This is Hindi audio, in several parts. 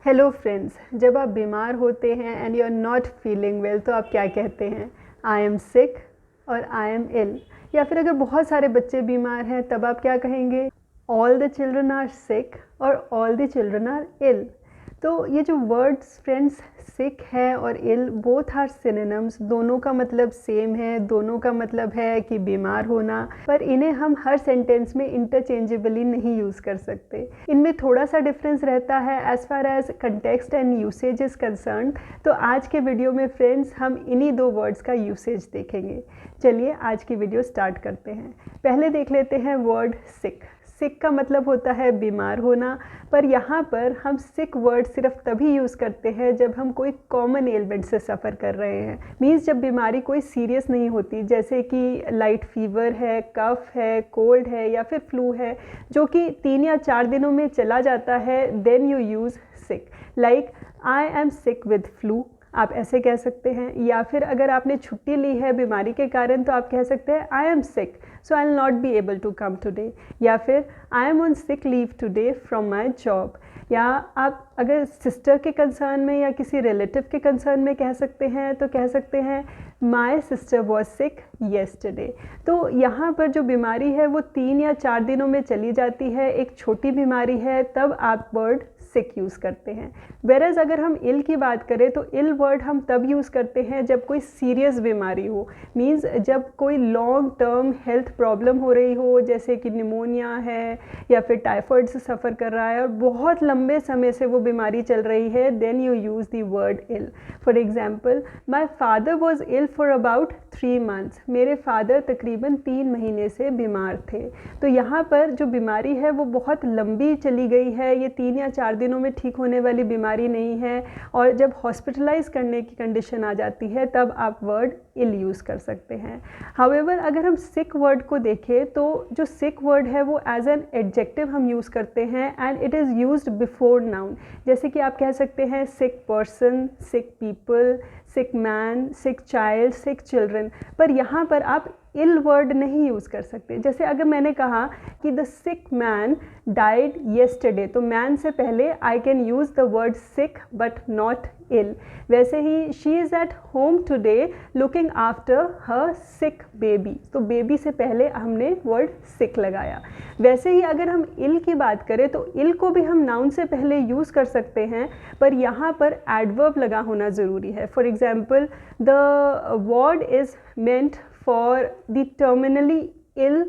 हेलो फ्रेंड्स, जब आप बीमार होते हैं and you are not feeling well तो आप क्या कहते हैं? आई एम सिक और आई एम इल। या फिर अगर बहुत सारे बच्चे बीमार हैं तब आप क्या कहेंगे? All the children are sick और all the children are ill. तो ये जो वर्ड्स फ्रेंड्स सिक है और इल बोथ आर सिनोनिम्स, दोनों का मतलब सेम है, दोनों का मतलब है कि बीमार होना, पर इन्हें हम हर सेंटेंस में इंटरचेंजेबली नहीं यूज़ कर सकते। इनमें थोड़ा सा डिफरेंस रहता है as far as context and usage is concern. तो आज के वीडियो में फ्रेंड्स हम इन्हीं दो वर्ड्स का यूसेज देखेंगे। चलिए आज की वीडियो स्टार्ट करते हैं। पहले देख लेते हैं वर्ड सिक। सिक का मतलब होता है बीमार होना, पर यहाँ पर हम सिक वर्ड सिर्फ तभी यूज़ करते हैं जब हम कोई कॉमन एलिमेंट से सफ़र कर रहे हैं। मीन्स जब बीमारी कोई सीरियस नहीं होती, जैसे कि लाइट फीवर है, कफ है, कोल्ड है या फिर फ्लू है, जो कि 3 या 4 दिनों में चला जाता है, then you use sick. Like I am sick with flu, आप ऐसे कह सकते हैं। या फिर अगर आपने छुट्टी ली है बीमारी के कारण तो आप कह सकते हैं I am sick so I will not be able to come today, या फिर I am on sick leave today from my job. या आप अगर सिस्टर के कंसर्न में या किसी रिलेटिव के कंसर्न में कह सकते हैं तो कह सकते हैं my sister was sick yesterday. तो यहाँ पर जो बीमारी है वो 3 या 4 दिनों में चली जाती है, एक छोटी बीमारी है, तब आप वर्ड सिक यूज़ करते हैं। वेरएज अगर हम इल की बात करें तो इल वर्ड हम तब यूज़ करते हैं जब कोई सीरियस बीमारी हो। मींस जब कोई लॉन्ग टर्म हेल्थ प्रॉब्लम हो रही हो, जैसे कि निमोनिया है या फिर टाइफाइड से सफ़र कर रहा है और बहुत लंबे समय से वो बीमारी चल रही है, then you use the word ill. For example, my father was ill for about 3 months। मेरे फादर तकरीबन 3 महीने से बीमार थे। तो यहाँ पर जो बीमारी है वो बहुत लंबी चली गई है, ये 3 या 4 दिनों में ठीक होने वाली बीमारी नहीं है, और जब हॉस्पिटलाइज करने की कंडीशन आ जाती है तब आप वर्ड इल यूज़ कर सकते हैं। हाउएवर अगर हम सिक वर्ड को देखें तो जो सिक वर्ड है वो एज एन एडजेक्टिव हम यूज़ करते हैं and it is used before noun. जैसे कि आप कह सकते हैं sick person, sick people, sick man, sick child, sick children, पर यहाँ पर आप इल वर्ड नहीं यूज़ कर सकते। जैसे अगर मैंने कहा कि the sick man died yesterday, तो मैन से पहले I can use the word sick but not ill. वैसे ही she is at home today looking after her sick baby, तो बेबी से पहले हमने वर्ड सिक लगाया। वैसे ही अगर हम इल की बात करें तो इल को भी हम नाउन से पहले यूज़ कर सकते हैं, पर यहाँ पर एडवर्ब लगा होना ज़रूरी है। For example, the word is meant for the terminally ill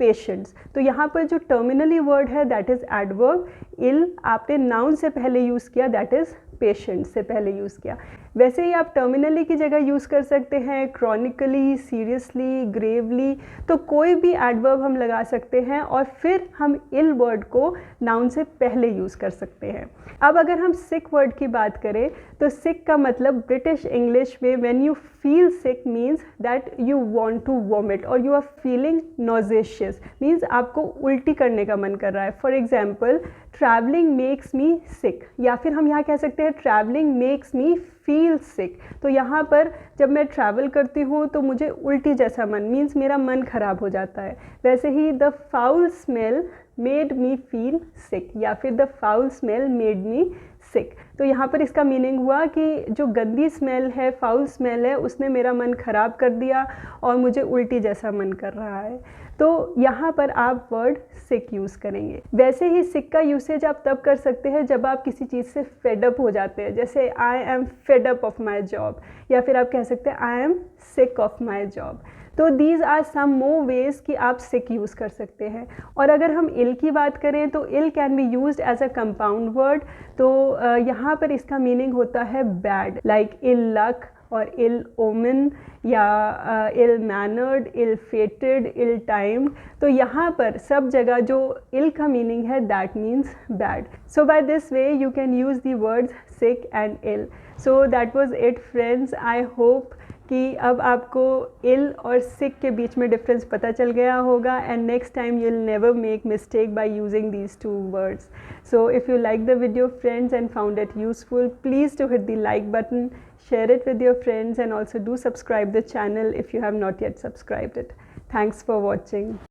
patients. तो यहाँ पर जो टर्मिनली वर्ड है दैट इज़ एडवर्ब, इल आपने नाउन से पहले यूज़ किया, दैट इज़ पेशेंट से पहले यूज़ किया। वैसे ही आप टर्मिनली की जगह यूज़ कर सकते हैं क्रॉनिकली, सीरियसली, ग्रेवली, तो कोई भी एडवर्ब हम लगा सकते हैं और फिर हम इल वर्ड को नाउन से पहले यूज़ कर सकते हैं। अब अगर हम सिक वर्ड की बात करें तो सिक का मतलब ब्रिटिश इंग्लिश में when you feel sick means that you want to vomit और you are feeling nauseous, means आपको उल्टी करने का मन कर रहा है। For example, travelling makes me sick, या फिर हम यहाँ कह सकते हैं travelling makes me feel sick. तो यहाँ पर जब मैं ट्रैवल करती हूँ तो मुझे उल्टी जैसा मन, मीन्स मेरा मन खराब हो जाता है। वैसे ही the foul smell made me feel sick, या फिर the foul smell made me sick. तो यहाँ पर इसका मीनिंग हुआ कि जो गंदी स्मेल है, फाउल स्मेल है, उसने मेरा मन ख़राब कर दिया और मुझे उल्टी जैसा मन कर रहा है। तो यहाँ पर आप वर्ड सिक यूज़ करेंगे। वैसे ही सिक का यूसेज आप तब कर सकते हैं जब आप किसी चीज़ से फेड अप हो जाते हैं, जैसे I am fed up of my job, या फिर आप कह सकते हैं I am sick of my job. तो these are some more ways कि आप सिक यूज़ कर सकते हैं। और अगर हम इल की बात करें तो ill can be used as a compound word. तो यहाँ पर इसका मीनिंग होता है बैड, लाइक इल लक और इल ओमेन, या इल मैनर्ड, इल फेटेड, इल टाइम्ड। तो यहाँ पर सब जगह जो इल का मीनिंग है that means bad. So by this way you can use the words sick and ill. So that was it friends. I hope कि अब आपको इल और सिक के बीच में डिफरेंस पता चल गया होगा, and next time you will never make mistake by using these 2 words. So if you like the video friends and found it useful, please do hit the like button, share it with your friends, and also do subscribe the channel if you have not yet subscribed it. Thanks for watching.